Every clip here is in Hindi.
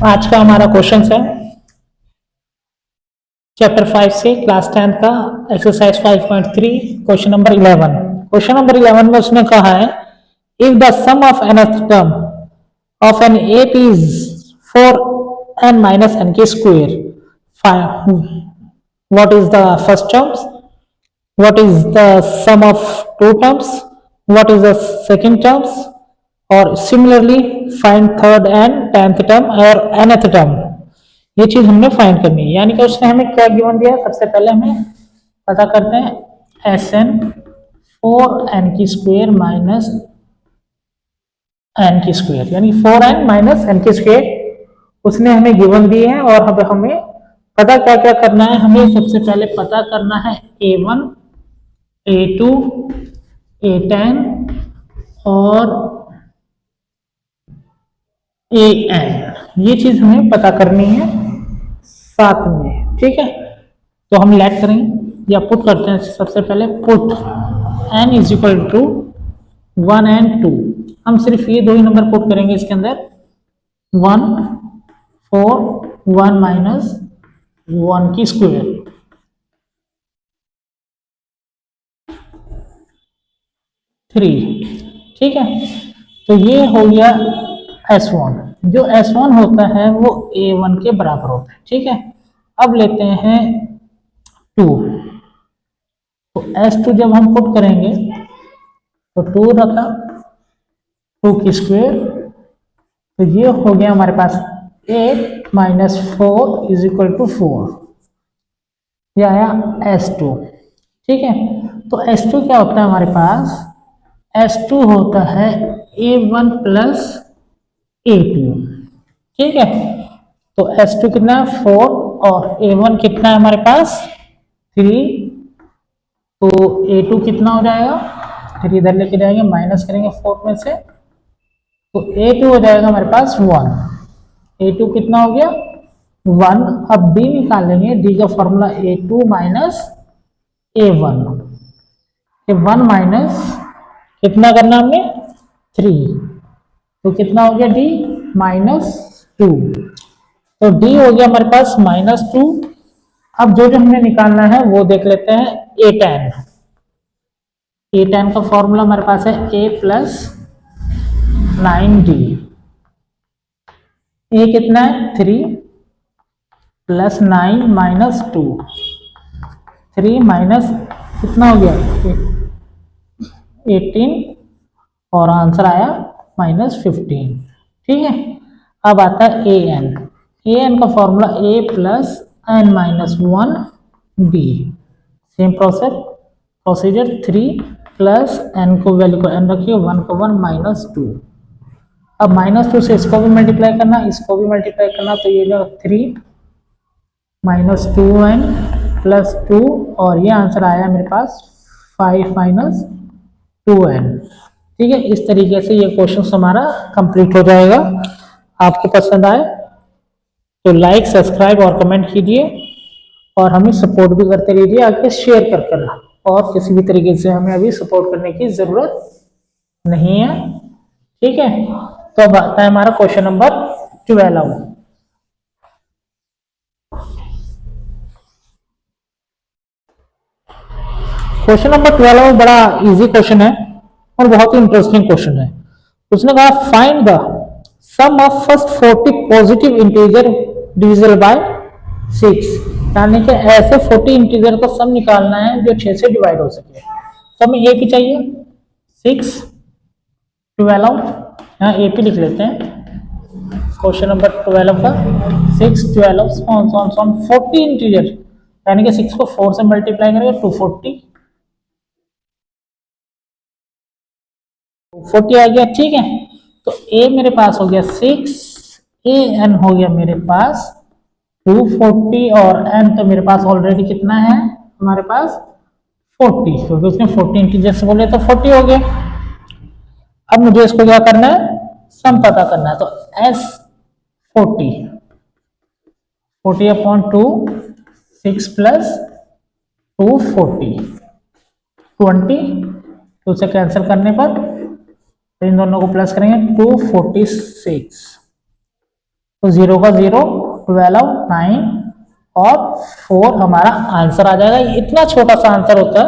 आज का हमारा क्वेश्चन है चैप्टर 5 से क्लास 10 का exercise 5.3 question number 11। Question number 11 में उसने कहा है if the sum of nth term of an at is 4n minus n के square, what is the first terms, what is the sum of two terms, what is the second terms, और similarly find third and 10th term और nth टर्म। ये चीज हमने फाइंड करनी है। यानी कि उसने हमें क्या गिवन दिया है, सबसे पहले हमें पता करते हैं Sn 4n की स्क्वायर माइनस n की स्क्वायर, यानी 4n माइनस n की स्क्वायर उसने हमें गिवन दी है। और अब हमें पता क्या क्या करना है, हमें सबसे पहले पता करना है a1 a2 a10 और an, ये चीज हमें पता करनी है साथ में। ठीक है, तो हम लेट करेंगे या पुट करते हैं। सबसे पहले put n is equal to 1 and 2। हम सिर्फ ये दो ही नंबर पुट करेंगे इसके अंदर, 1 4 1 माइनस 1 की स्क्वायर, थ्री। ठीक है, तो ये हो गया S1। जो S1 होता है वो A1 के बराबर होता है। ठीक है, अब लेते हैं 2। तो S2 जब हम पुट करेंगे तो 2 रखा, 2 की स्क्वायर, तो ये हो गया हमारे पास 8 माइनस 4 इज इक्वल टू 4, ये आया S2। ठीक है, तो S2 क्या होता है हमारे पास, S2 होता है A1 प्लस A2। ठीक है, तो S2 कितना है 4 और A1 कितना है हमारे पास 3, तो A2 कितना हो जाएगा, 3 इधर लेके जाएंगे, माइनस करेंगे 4 में से, तो A2 हो जाएगा हमारे पास 1। A2 कितना हो गया 1। अब D निकालेंगे, D का formula A2 minus A1, 1 minus कितना करना हमने 3, तो कितना हो गया D माइनस 2, तो D हो गया हमारे पास माइनस 2। अब जो हमें निकालना है वो देख लेते हैं A10। A10 का फॉर्मूला हमारे पास है A प्लस 9D। A कितना है 3 प्लस 9 माइनस 2, 3 माइनस कितना हो गया 18 और आंसर आया माइनस 15। ठीक है, अब आता है an का formula a plus n minus 1 b। Same procedure 3 plus n को वैल्यू को n रखिए, 1 को 1 माइनस 2। अब माइनस 2 से इसको भी मल्टीप्लाई करना, इसको भी मल्टीप्लाई करना, तो ये जो 3 माइनस 2n प्लस 2 और ये आंसर आया मेरे पास 5 माइनस 2n। ठीक है, इस तरीके से ये क्वेश्चन हमारा कंप्लीट हो जाएगा। आपको पसंद आए तो लाइक सब्सक्राइब और कमेंट कीजिए और हमें सपोर्ट भी करते रहिए, आगे शेयर कर कर। और किसी भी तरीके से हमें अभी सपोर्ट करने की जरूरत नहीं है। ठीक है, तो अब आता है हमारा क्वेश्चन नंबर 12। क्वेश्चन नंबर 12 बड़ा इजी क्वेश्चन है और बहुत ही इंटरेस्टिंग क्वेश्चन है। उसने कहा find the sum of first 40 positive integer divisible by 6। यानी कि ऐसे 40 इंटीजर का सम निकालना है जो 6 से डिवाइड हो सके। तो हमें ए पी चाहिए 6 12, यहाँ ए पी लिख लेते हैं। क्वेश्चन नंबर 12 का 6 12 40 इंटीजर, यानी कि 6 को 4 से मल्टीप्लाई करेंगे 240 40 आ गया। ठीक है, तो a मेरे पास हो गया 6, an हो गया मेरे पास 240 और n तो मेरे पास ऑलरेडी कितना है हमारे पास 40, क्योंकि उसने 40 इंटीजर से बोले तो 40 हो गया। अब मुझे इसको क्या करना है, सम पता करना है। तो s 40 अपॉन 2 6 प्लस 240 20, तो उसे कैंसिल करने पर तो इन दोनों को प्लस करेंगे 246 तो 0 का 0, 12, 9 और 4 हमारा आंसर आ जाएगा। इतना छोटा सा आंसर होता है,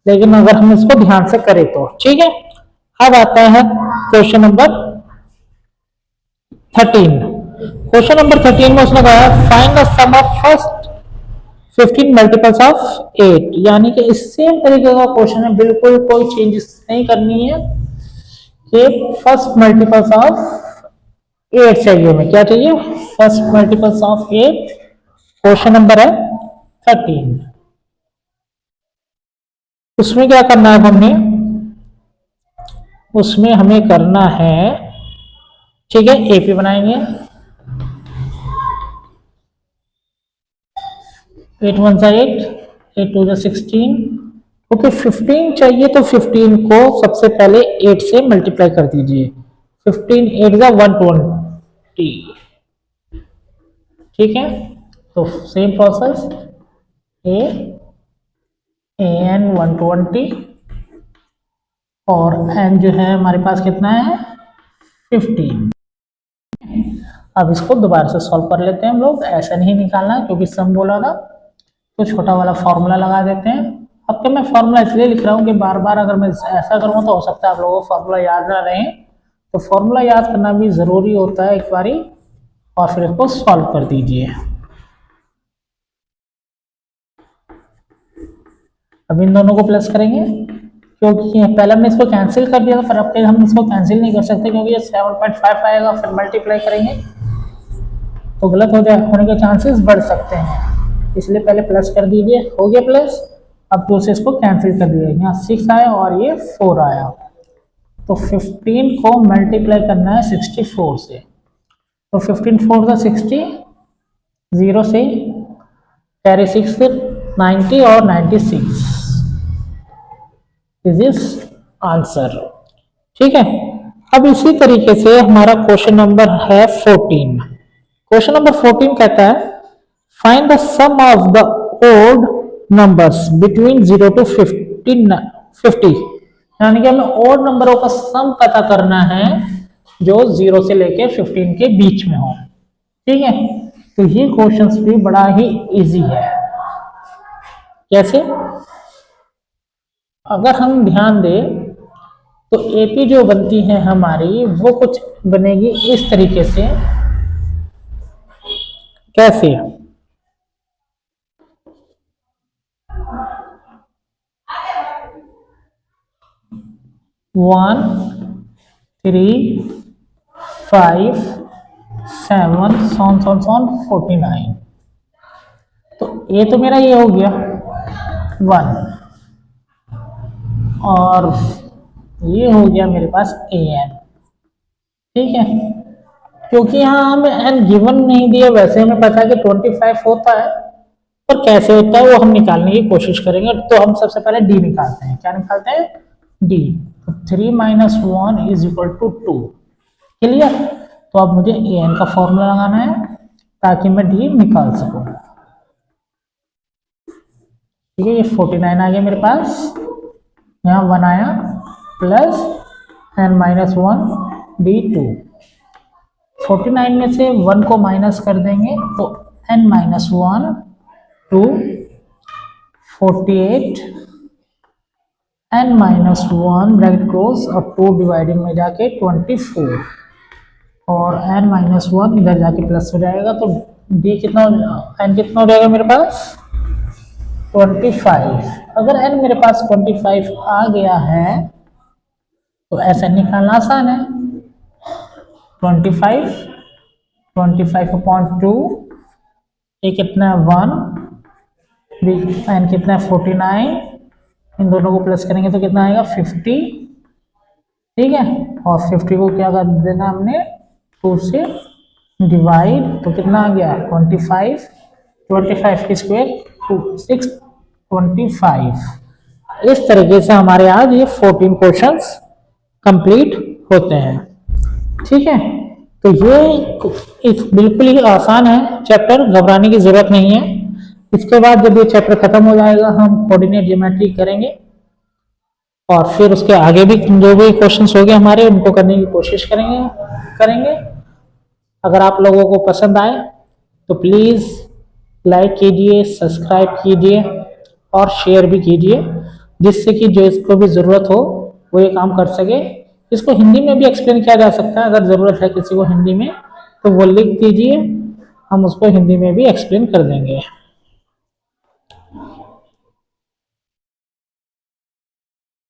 लेकिन अगर हम इसको ध्यान से करें तो ठीक है। अब आता है क्वेश्चन नंबर 13। क्वेश्चन नंबर 13 में उसने कहा find the sum of first 15 multiples of 8, यानी कि इस सेम तरीके का क्वेश्चन है, बिल्कुल कोई चेंजेस नहीं करनी है कि फर्स्ट मल्टीपल्स ऑफ 8 चाहिए हमें। क्या चाहिए? First multiples of 8। Question number है 13। उसमें क्या करना है हमने? उसमें हमें करना है, ठीक है, एपी बनाएंगे। 8 1 8, 8 2 16। ओके, 15 चाहिए तो 15 को सबसे पहले 8 से मल्टीप्लाई कर दीजिए। 15 8 जा 120, ठीक है। तो सेम प्रोसेस, ए एन 120 और एन जो है हमारे पास कितना है 15। अब इसको दोबारा से सॉल्व कर लेते हैं हम लोग। ऐसा नहीं निकालना क्योंकि सम बोला था, तो छोटा वाला फॉर्मूला लगा देते हैं। अब तो मैं फॉर्मूला इसलिए लिख रहा हूँ कि बार बार अगर मैं ऐसा करूँ तो हो सकता है आप लोगों को फॉर्मूला याद ना रहे, तो फॉर्मूला याद करना भी ज़रूरी होता है एक बारी, और फिर इसको सॉल्व कर दीजिए। अब इन दोनों को प्लस करेंगे क्योंकि पहले हमने इसको कैंसिल कर दिया था, पर अब हम इसको कैंसिल नहीं कर सकते क्योंकि ये 7.5 आएगा, फिर मल्टीप्लाई करेंगे तो गलत हो जाए, होने के चांसेस बढ़ सकते हैं, इसलिए पहले प्लस कर दीजिए। हो गया प्लस। अब 2 से इसको कैंसिल कर दिया, यहाँ 6 आया और ये 4 आया, तो 15 को मल्टीप्लाई करना है 64 से। तो 15 4 का 60, 0 से कैरी 6 90 और 96 इज आंसर, ठीक है। अब इसी तरीके से हमारा क्वेश्चन नंबर है 14। क्वेश्चन नंबर 14 कहता है find the sum of the odd numbers between 0 to 50, यानी कि हमें ओड नंबरों का सम पता करना है जो 0 से लेके 15 के बीच में हो, ठीक है। तो ये क्वेश्चंस भी बड़ा ही इजी है। कैसे? अगर हम ध्यान दें तो एपी जो बनती है हमारी वो कुछ बनेगी इस तरीके से। कैसे? वन 3 5 7 49। तो ये तो मेरा ये हो गया 1 और ये हो गया मेरे पास ए एन, ठीक है। क्योंकि यहाँ हमें एन गिवन नहीं दिया, वैसे हमें पता है कि 25 होता है, पर कैसे होता है वो हम निकालने की कोशिश करेंगे। तो हम सबसे पहले डी निकालते हैं। क्या निकालते हैं? डी। 3 - 1 = 2। क्लियर? तो अब मुझे ए एन का फॉर्मूला लगाना है ताकि मैं डी निकाल सकूं। ठीक है, ये 49 आ गया मेरे पास, यहाँ 1 आया प्लस n - 1 d2। 49 में से 1 को माइनस कर देंगे तो n - 1 2 48 n - 1 ब्रैकेट क्लोज और 2 डिवाइडिंग में जाके 24 और n - 1 इधर जाके प्लस हो जाएगा, तो d कितना n कितना हो जाएगा मेरे पास 25। अगर n मेरे पास 25 आ गया है तो ऐसा निकालना आसान है। 25/2, ये कितना है 1, n कितना है 49, इन दोनों को प्लस करेंगे तो कितना आएगा 50, ठीक है। और 50 को क्या कर देना हमने 2 से डिवाइड, तो कितना आ गया 25 की स्क्वायर 625। इस तरीके से हमारे आज ये 14 क्वेश्चंस कंप्लीट होते हैं, ठीक है। तो ये बिल्कुल ही आसान है चैप्टर, घबराने की जरूरत नहीं है। इसके बाद जब ये चैप्टर खत्म हो जाएगा हम कोऑर्डिनेट ज्योमेट्री करेंगे और फिर उसके आगे भी जो भी क्वेश्चंस हो गए हमारे उनको करने की कोशिश करेंगे। अगर आप लोगों को पसंद आए तो प्लीज़ लाइक कीजिए, सब्सक्राइब कीजिए और शेयर भी कीजिए, जिससे कि जो इसको भी ज़रूरत हो वो ये काम कर सके। इसको हिंदी में भी एक्सप्लेन किया जा सकता है, अगर ज़रूरत है किसी को हिंदी में तो वो लिख दीजिए, हम उसको हिंदी में भी एक्सप्लेन कर देंगे।